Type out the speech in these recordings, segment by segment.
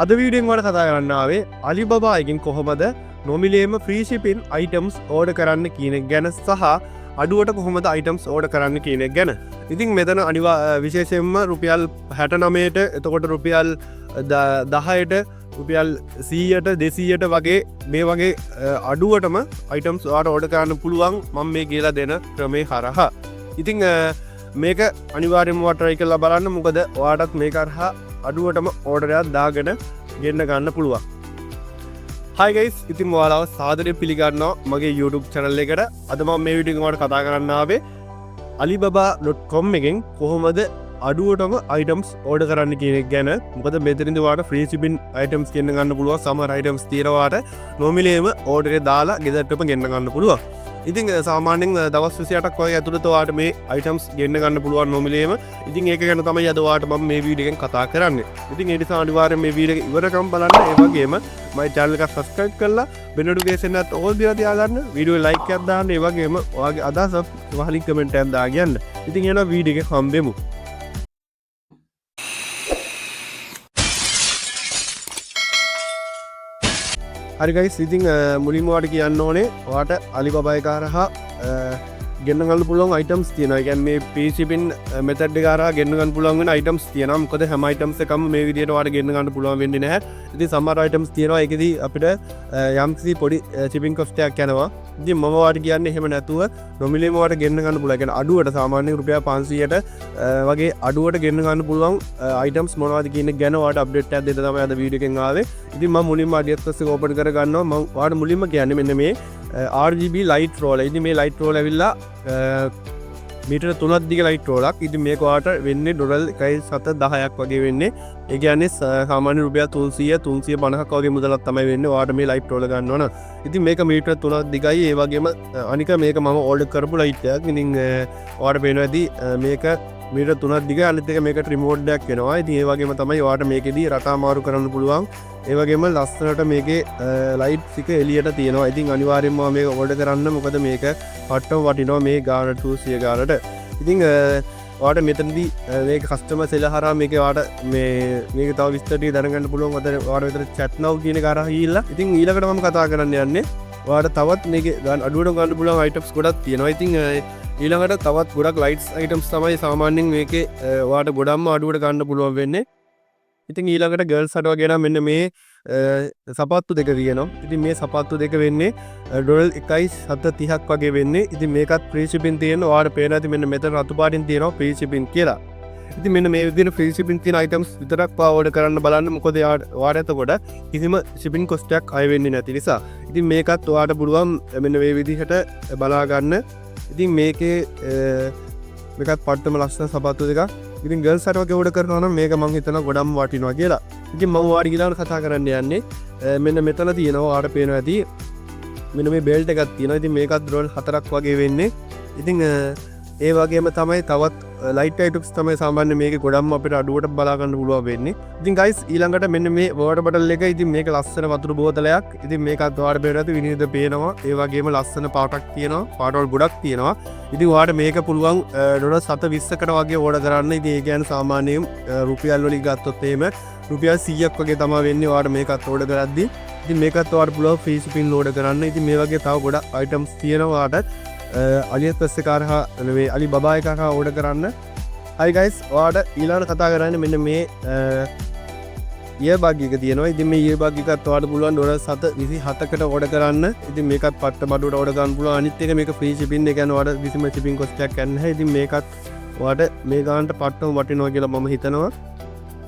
අද වීඩියෙන් වට කතා කරන්නාවේ Alibaba එකෙන් කොහොමද නොමිලේම ෆ්‍රී shipping items ඕඩර් කරන්න කියන ගැන සහ අඩුවට කොහොමද items ඕඩර් කරන්න කියන එක ගැන. ඉතින් මෙතන විශේෂයෙන්ම රුපියල් 69ට එතකොට රුපියල් 10ට රුපියල් 100ට 200ට වගේ මේ වගේ අඩුවටම items ඔයාලට ඕඩර් කරන්න පුළුවන් මම මේ කියලා දෙන ක්‍රමේ හරහා. ඉතින් මේක අනිවාර්යයෙන්ම ඔයාලා try කරලා බලන්න. මොකද ඔයාලටත් මේක හරහා අඩුවටම ඕඩර් එකක් දාගෙන ගෙන්න ගන්න පුළුවන්. Hi guys, ඉතින් ඔයාලව සාදරයෙන් පිළිගන්නවා මගේ YouTube channel එකට. අද මම මේ වීඩියෝ එකෙන් ඔයාලට කතා කරන්න ආවේ alibaba.com එකෙන් කොහොමද අඩුවටම items order කරන්න කියන එක ගැන. මොකද මෙතනින්ද ඔයාලට free shipping items ගෙන්න ගන්න පුළුවන්. සමහර items තියෙනවාට නොමිලේම order එක දාලා ගෙදරටම ගෙන්න ගන්න පුළුවන්. ඉතින් සාමාන්‍යයෙන් දවස් 28ක් වගේ ඇතුළත ඔයාලට මේ items ගෙන්න ගන්න පුළුවන් නොමිලේම. ඉතින් ඒක ගැන තමයි අද ඔයාලට මම මේ වීඩියෝ එකෙන් කතා කරන්නේ. ඉතින් ඒ නිසා අනිවාර්යෙන් මේ වීඩියෝ එක ඉවරකම් බලන්න. ඒ වගේම මගේ channel එක subscribe කරලා bell notification එකත් all දිලා තියාගන්න. වීඩියෝ like එකක් දාන්න. ඒ වගේම ඔයාගේ අදහස් වහලින් comment එකක් දාගන්න. ඉතින් එනවා වීඩියෝ එක හම්බෙමු. හරි guys, ඉතින් මුලින්ම ඔයාලට කියන්න ඕනේ ඔයාලට Alibaba එක හරහා ගෙන්න ගන්න පුළුවන් items තියෙනවා. ඒ කියන්නේ මේ free shipping method එක හරහා ගෙන්න ගන්න පුළුවන් වෙන items තියෙනවා. මොකද හැම items එකම මේ විදිහට ඔයාලට ගෙන්න ගන්න පුළුවන් වෙන්නේ නැහැ. ඉතින් සමහර items තියෙනවා ඒකෙදි අපිට යම්කිසි පොඩි shipping cost එකක් යනවා. ඉතින් මම ඔයාලට කියන්නේ එහෙම නැතුව නොමිලේම ඔයාලට ගෙන්න ගන්න පුළුවන්. ඒ කියන්නේ අඩුවට සාමාන්‍යයෙන් රුපියල් 500ට වගේ අඩුවට ගෙන්න ගන්න පුළුවන් items මොනවද කියන එක ගැන ඔයාලට update එකක් දෙන්න තමයි අද වීඩියෝ එකෙන් ආවේ. ඉතින් මම මුලින්ම AliExpress එක open කර ගන්නවා. මම ඔයාලට මුලින්ම කියන්නේ මෙන්න මේ RGB light roller. ඉතින් මේ light roller ඇවිල්ලා මීටර 3ක් දිග light roller එකක්. ඉතින් මේක ඔයාලට වෙන්නේ $1.710ක් වගේ වෙන්නේ. ඒ කියන්නේ සාමාන්‍ය රුපියල් 350ක් වගේ මුදලක් තමයි වෙන්නේ ඔයාලට මේ light roller ගන්න ඕන. ඉතින් මේක මීටර 3ක් දිගයි. ඒ වගේම අනික මේක මම order කරපු light එකක්. ඉතින් ඔයාලට පේනවා ඇති මේක මීටර 3ක් දිගයි. අනිත් එක මේකට remote එකක් වෙනවා. ඉතින් ඒ වගේම තමයි ඔයාලට මේකෙදී රටා මාරු කරන්න පුළුවන්. ඒ වගේම ලස්සනට මේකේ ලයිට්ස් එක එළියට තියෙනවා. ඉතින් අනිවාර්යයෙන්ම මේක ඕඩර් කරන්න. මොකද මේක පට්ටම වටිනවා මේ ගානට 200 ගානට. ඉතින් ඔයාලට මෙතනදී මේක කස්ටමර් සෙල් හරහා මේක ඔයාලට මේක තව විස්තර ටික දැනගන්න පුළුවන්. ඔයාලට විතර chat now කියන එක හරහා ගිහිල්ලා. ඉතින් ඊළඟට මම කතා කරන්න යන්නේ ඔයාලට තවත් මේකේ අඩුවට ගන්න පුළුවන් items ගොඩක් තියෙනවා. ඉතින් ඊළඟට තවත් ගොඩක් lights items තමයි සාමාන්‍යයෙන් මේකේ ඔයාලට ගොඩක්ම අඩුවට ගන්න පුළුවන් වෙන්නේ. ඉතින් ඊළඟට ගර්ල්ස් හට වගේ නම් මෙන්න මේ සපත්තු දෙක තියෙනවා. ඉතින් මේ සපත්තු දෙක වෙන්නේ $1.730ක් වගේ වෙන්නේ. ඉතින් මේකත් free shipping තියෙනවා. ඔයාලට පේනවා ඇති මෙන්න මෙතන රතු පාටින් තියෙනවා free shipping කියලා. ඉතින් මෙන්න මේ විදිහට free shipping තියෙන items විතරක් ඕඩර් කරන්න බලන්න. මොකද ඔයාලට එතකොට කිසිම shipping cost එකක් අය වෙන්නේ නැති නිසා. ඉතින් මේකත් ඔයාලට පුළුවන් මෙන්න මේ විදිහට බලා ගන්න. ඉතින් මේකේ මේකත් පට්ටම ලස්සන සපත්තු දෙකක්. ඉතින් ගර්ල්ස් හට වගේ ඕඩර් කරනවා නම් මේක මම හිතනවා ගොඩක්ම වටිනවා කියලා. ඉතින් මම ඔයාලට ඊළඟට කතා කරන්න යන්නේ මෙන්න මෙතන තියෙනවා ඔයාලට පේනවා ඇති මෙන්න මේ බෙල්ට් එකක් තියෙනවා. ඉතින් මේකත් $4ක් වගේ වෙන්නේ. ඉතින් ඒ වගේම තමයි තවත් ලයිට් items තමයි සාමාන්‍ය මේකේ ගොඩක්ම අපිට අඩුවට බලා ගන්න පුළුවන් වෙන්නේ. ඉතින් guys ඊළඟට මෙන්න මේ water bottle එක. ඉතින් මේක ලස්සන වතුර බෝතලයක්. ඉතින් මේකත් ඔයාලට බේරලා ඇති විනිවිද පේනවා. ඒ වගේම ලස්සන පාටක් තියෙනවා. පාටවල ගොඩක් තියෙනවා. ඉතින් ඔයාලට මේක පුළුවන් $720කට වගේ ඕඩර් කරන්න. ඉතින් ඒ කියන්නේ සාමාන්‍යයෙන් රුපියල් වලින් ගත්තොත් එහෙම රුපියල් 100ක් වගේ තමයි වෙන්නේ ඔයාලට මේකත් ඕඩර් කරද්දී. ඉතින් මේකත් ඔයාලට පුළුවන් free shipping ඕඩර් කරන්න. ඉතින් මේ වගේ තව ගොඩක් items තියෙනවා ඔයාලට AliExpress එක හරහා නෙවෙයි Alibaba එක හරහා ඕඩර් කරන්න. Hi guys, ඔයාලට ඊළඟට කතා කරන්නේ මෙන්න මේ earbug එක තියෙනවා. ඉතින් මේ earbug එකත් ඔයාලට පුළුවන් $727කට ඕඩර් කරන්න. ඉතින් මේකත් පට්ට බඩුවට ඕඩර් ගන්න පුළුවන්. අනිත් එක මේක free shipping එක කියන්නේ ඔයාලට කිසිම shipping cost එකක් යන්නේ නැහැ. ඉතින් මේකත් ඔයාලට මේ ගානට පට්ටම වටිනවා කියලා මම හිතනවා.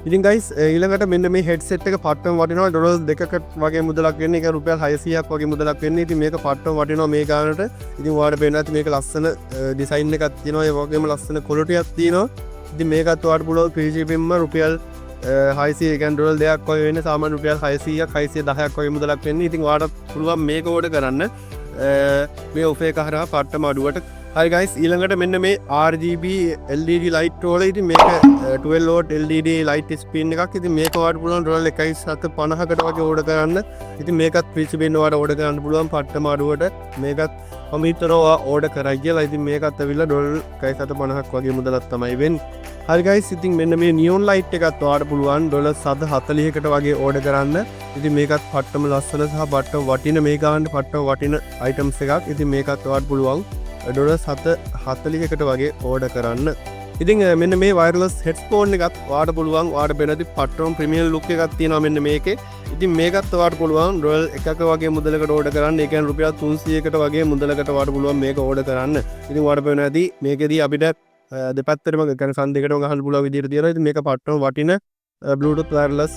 ඉතින් guys ඊළඟට මෙන්න මේ headset එක පට්ටම වටිනවා $2කට වගේ මුදලක් වෙන්නේ. ඒක රුපියල් 600ක් වගේ මුදලක් වෙන්නේ. ඉතින් මේක පට්ටම වටිනවා මේ ගානට. ඉතින් ඔයාලට පේනවා ඇති මේක ලස්සන ඩිසයින් එකක් තියෙනවා. ඒ වගේම ලස්සන quality එකක් තියෙනවා. ඉතින් මේකත් ඔයාලට පුළුවන් free shipping ම රුපියල් 600 ඒ කියන්නේ $2ක් වගේ වෙන්නේ. සාමාන්‍ය රුපියල් 600ක් 610ක් වගේ මුදලක් වෙන්නේ. ඉතින් ඔයාලට පුළුවන් මේක ඕඩර් කරන්න මේ ඔෆර් එක හරහා පට්ටම අඩුවට. Hi guys, ඊළඟට මෙන්න මේ RGB LED light roller. ඉතින් මේක 12 watt LED light screen එකක්. ඉතින් මේක ඔයාලට පුළුවන් $1.750කට වගේ ඕඩර් කරන්න. ඉතින් මේකත් free shipping ඔයාලට ඕඩර් කරන්න පුළුවන් පට්ටම අඩුවට. මේකත් මම හිතනවා ඕඩර් කරයි කියලා. ඉතින් මේකත් ඇවිල්ලා $1.750ක් වගේ මුදලක් තමයි වෙන්නේ. හරි ගයිස් ඉතින් මෙන්න මේ නියොන් ලයිට් එකත් ඔයාලට පුළුවන් $740කට වගේ ඕඩර් කරන්න. ඉතින් මේකත් පට්ටම ලස්සන සහ පට්ටම වටින මේ ගානට පට්ටම වටින අයිටම්ස් එකක්. ඉතින් මේකත් ඔයාලට පුළුවන් $740කට වගේ ඕඩර් කරන්න. ඉතින් මෙන්න මේ වයර්ලස් හෙඩ්ෆෝන් එකත් ඔයාලට පුළුවන් ඔයාලට බෙනදි පට්ටම ප්‍රීමියම් ලුක් එකක් තියෙනවා මෙන්න මේකේ. ඉතින් මේකත් ඔයාලට පුළුවන් ඩොලර් 1ක වගේ මුදලකට ඕඩර් කරන්න. ඒ කියන්නේ රුපියල් 300කට වගේ මුදලකට ඔයාලට පුළුවන් මේක ඕඩර් කරන්න. ඉතින් ඔයාලට වෙනදී මේකෙදී අපිට දෙපැත්තටම يعني සන් දෙකටම ගහන්න පුළුවන් විදිහට තියෙනවා. ඉතින් මේක පට්ටම වටින Bluetooth wireless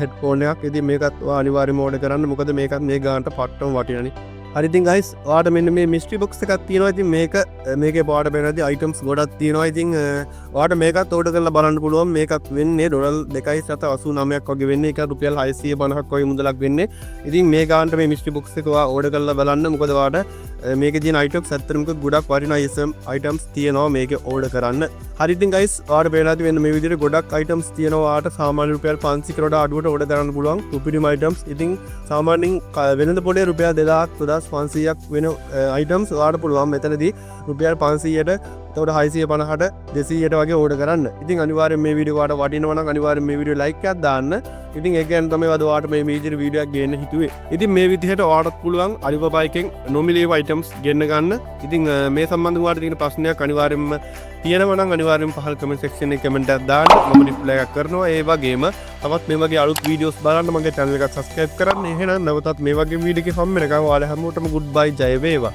headphone එකක්. ඉතින් මේකත් ඔයා අනිවාර්යයෙන්ම ඕඩර් කරන්න. මොකද මේකත් මේ ගානට පට්ටම වටිනනේ. හරි ඉතින් guys ඔයාලට මෙන්න මේ mystery box එකක් තියෙනවා. ඉතින් මේකේ ඔයාලට වෙනදී items ගොඩක් තියෙනවා. ඉතින් ඔයාලට මේකත් ඕඩර් කරලා බලන්න පුළුවන්. මේකත් වෙන්නේ $2.89ක් වගේ වෙන්නේ. ඒක රුපියල් 650ක් වගේ මුදලක් වෙන්නේ. ඉතින් මේ ගානට මේ mystery box එක ඔයා ඕඩර් කරලා බලන්න. මොකද ඔයාලට මේකේ තියෙන items ඇත්තටම ගොඩක් වටිනා items තියෙනවා මේකේ ඕඩර් කරන්න. හරි ඉතින් guys ඔයාලට වෙනදී වෙන මේ විදිහට ගොඩක් items තියෙනවා. ඔයාලට සාමාන්‍ය රුපියල් 500කට වඩා අඩුවට ඕඩර් කරන්න පුළුවන්. උපරිම items. ඉතින් සාමාන්‍යයෙන් වෙනද පොඩේ රුපියල් 2500ක් වෙන items ඔයාලට පුළුවන් මෙතනදී රුපියල් 500ට එතකොට 650ට 200ට වගේ ඕඩර් කරන්න. ඉතින් අනිවාර්යෙන් මේ වීඩියෝ ඔයාලට වටිනවා නම් අනිවාර්යෙන් මේ වීඩියෝ like එකක් දාන්න. ඉතින් ඒක ගැන තමයි ඔයාලට මේ විදිහට වීඩියෝ එකක් ගේන්න හිතුවේ. ඉතින් මේ විදිහට ඔයාලට පුළුවන් Alibaba එකෙන් නොමිලේව items ගෙන්න ගන්න. ඉතින් මේ සම්බන්ධව ඔයාලට තියෙන ප්‍රශ්නයක් අනිවාර්යෙන්ම තියෙනවා නම් අනිවාර්යෙන් පහළ comment section එකේ comment එකක් දාන්න. මම reply එකක් කරනවා. ඒ වගේම තවත් මේ වගේ අලුත් videos බලන්න මගේ channel එක subscribe කරන්න. එහෙනම් නැවතත් මේ වගේ වීඩියෝ එකක් හම්බ වෙනකම් ඔයාලා හැමෝටම goodbye ජය වේවා.